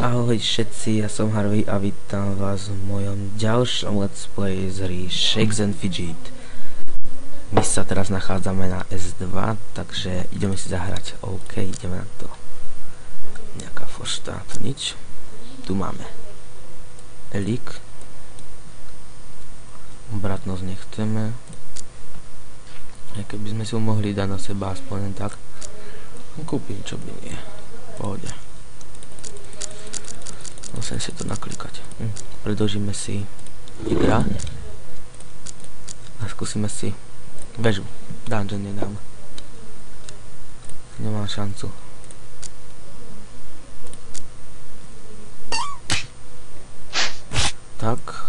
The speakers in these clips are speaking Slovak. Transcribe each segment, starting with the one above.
Ahoj všetci, ja som Harvey a vítam vás v mojom ďalšom let's play z hry Shakes and Fidget. My sa teraz nachádzame na S2, takže ideme si zahrať. OK, ideme na to. Nejaká fošta, to nič. Tu máme Elik. Obratnosť nechceme. Keby sme si ho mohli dať na seba aspoň tak, kúpim, čo by nie. Pohode. Musím si to naklikať. Predĺžime si igra a skúsime si väžu. Dungeon nedám. Nemám šancu. Tak.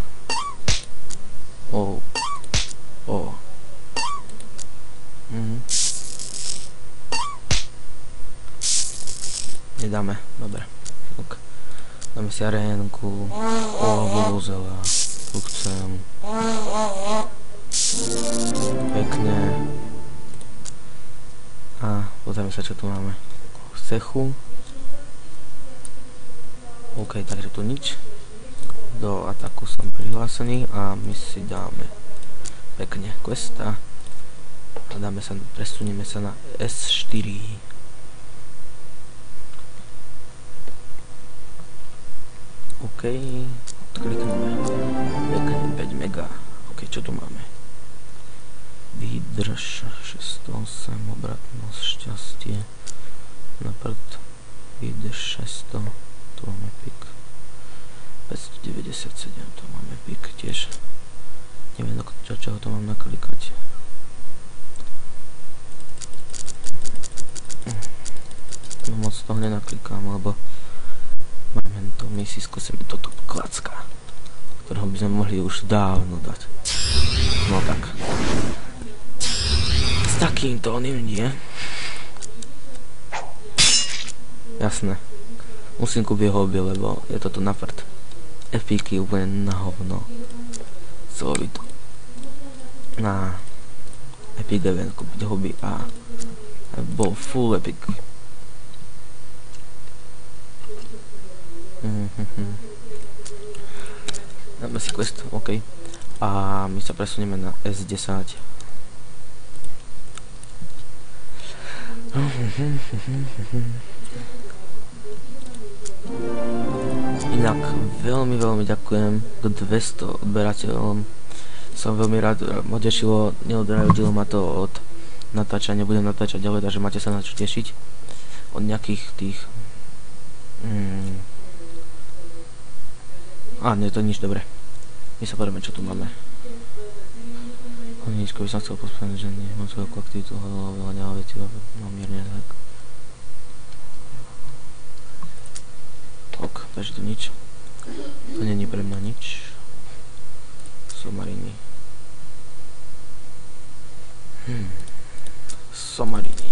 Nedáme, dobre. Tak. Dáme si arénku. Vozela. Tu chcem. Pekne. A pozrieme sa, čo tu máme. Cechu. OK, takže tu nič. Do ataku som prihlásený a my si dáme pekne questa. A presunieme sa na S4. OK, odklikneme. Pekne 5 mega. OK, čo tu máme? Výdrž 608, obratnosť, šťastie. Naprd. Výdrž 600. Tu máme pik. 597, tu máme pik tiež. Neviem, čoho to mám naklikať. No moc toho nenaklikám, lebo máme to, my si skúsime toto klacka, ktorého by sme mohli už dávno dať. No tak. S takýmto oným nie. Jasné. Musím kúpiť hobby, lebo je toto na prd. Epiky úplne na hovno. Chcelo by to na Epic Event kúpiť hobby a bol full epic. Dáme si quest, OK. A my sa presunieme na S10. Inak veľmi ďakujem k 200 odberateľom. Som veľmi rád, ma tešilo, neodradilo ma to od natáčania, budem natáčať ďalej, takže máte sa na čo tešiť. Od nejakých tých nie, to nič, dobre. My sa poďme, čo tu máme. Ničko, by som chcel pospomenúť, že nemám svoju aktivitu, veľa nehavety, mám mierne tak. Ok, takže to nič. To není pre mňa nič. Somariny. Somariny.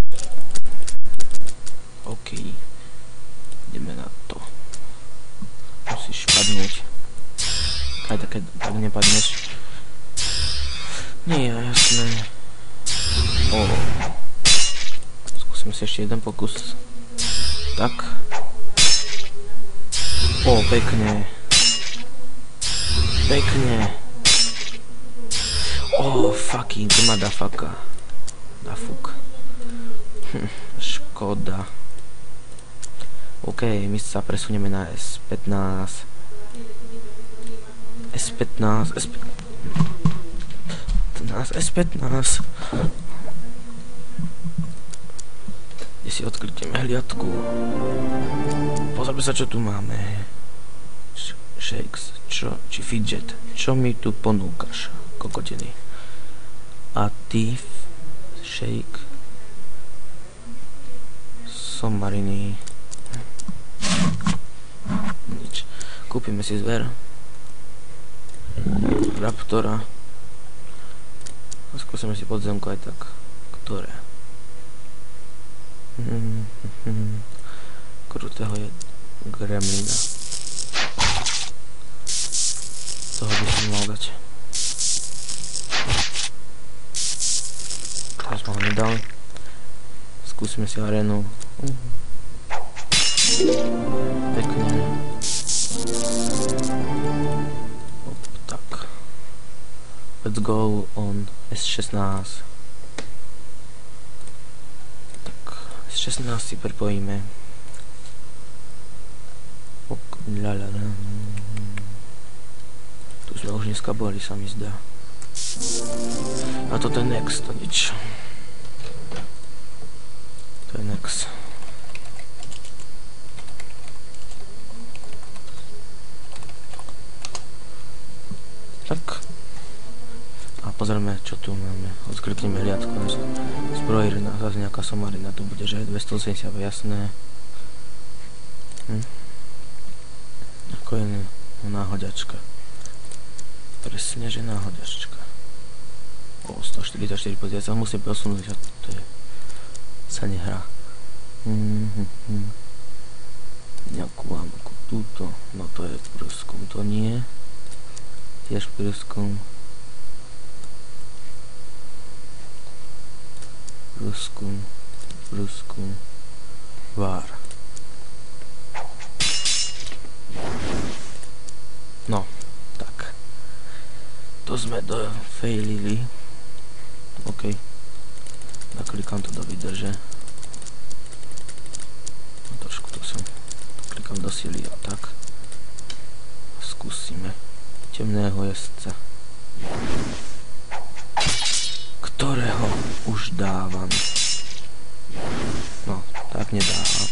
OK. Ideme na to. Musíš padnúť. Aj tak nepadneš. Nie, jasné. Skúsime si ešte jeden pokus. Tak. Pekne. Pekne. Fucking, to ma dafaka. Dafuk. Škoda. OK, my sa presunieme na S15. S15. Kde si odklikneme hliadku. Pozrime sa, čo tu máme. Shakes, či Fidget. Čo mi tu ponúkaš, kokotiny? A ty, Shake, Somariny. Nič. Kúpime si zver. Raptora. A skúsime si podzemku aj tak. Ktoré? Krutého je gremlina. Toho by som mal dať. Teraz ma ho nedal. Skúsime si arénu. Pekne. Let's go on S16. Tak, S16 si prepojíme. Tu sme už dneska boli, sa mi zdá. A toto je next, to nič. To je next. Tak. A pozrieme, čo tu máme. Odsklikneme hliadku na zbroji, zase nejaká somarina, to bude, že 280, jasné. Ako je náhoďačka. Presne, že náhoďačka. O, 144 pozrieť, sa musím posunúť, a to je... sa nehrá. Nejakú mám ako túto, no to je prúskum, to nie. Tiež prúskum. Prúskum. Vár. No, tak. To sme dofailili. OK. Naklikám to do výdrže. No, trošku to som. Klikám do sily a tak. Skúsime. Temného jezdca. Ktorého už dávam. No, tak nedávam.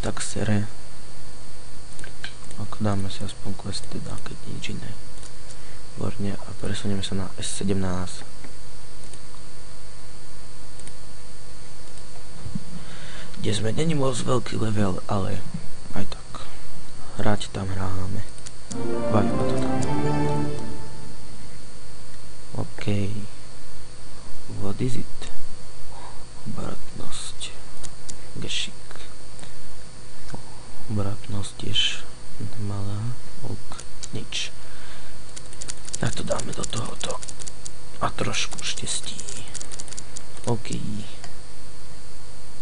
Tak sere. Ako dáme si aspoň quest teda, keď nič iné. Výborne, a presunieme sa na S17. Kde sme, není moc veľký level, ale aj tak. Hrať tam hráme. Baví ma to tam. OK. What is it? Obratnosť. Gešik. Obratnosť tiež malá. Ok. Nič. Tak to dáme do tohoto. A trošku štestí. OK.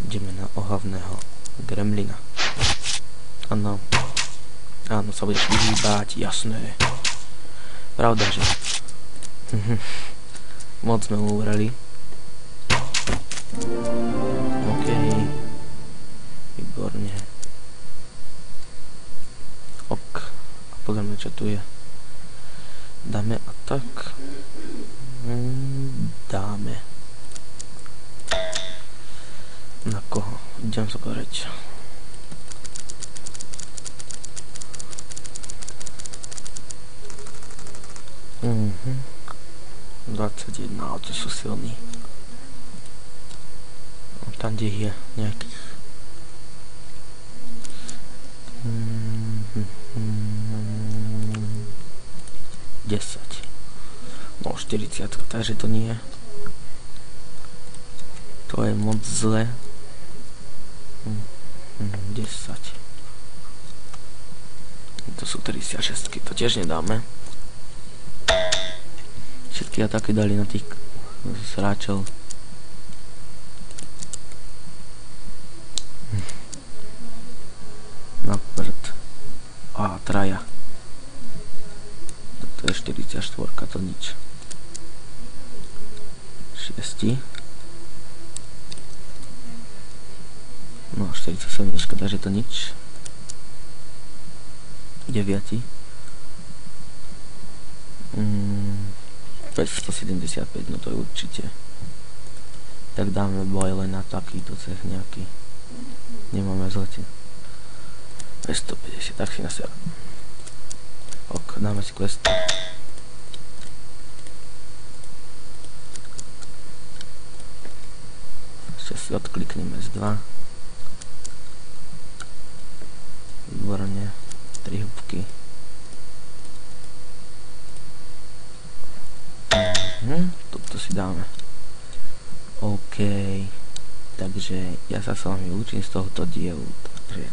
Ideme na ohavného gremlina. Áno. Áno, sa budeš vyhýbať, jasné. Pravda, že... Moc sme uvreli. OK. Výborne. Ok. A pozrieme, čo tu je. Dáme a tak. Dáme. Na koho? Idem sa pozrieť. 21, ale to sú silní. Tam, kde je nejakých 10. No 40, takže to nie. To je moc zle. 10. To sú 36, to tiež nedáme. Všetky ataky dali na tých sráčov. Na prd. A traja. To je 44, to nič. 6. No 47, škoda, že to nič. 9. 575, no to je určite. Tak dáme boj len na takýto cech nejaký. Nemáme zlete. 250, tak si nasiaľ. Ok, dáme si quest. Ešte si odklikneme z 2. Výborne. 3 húbky. Toto si dáme. OK. Takže ja sa s vami učím z tohoto dielu. Takže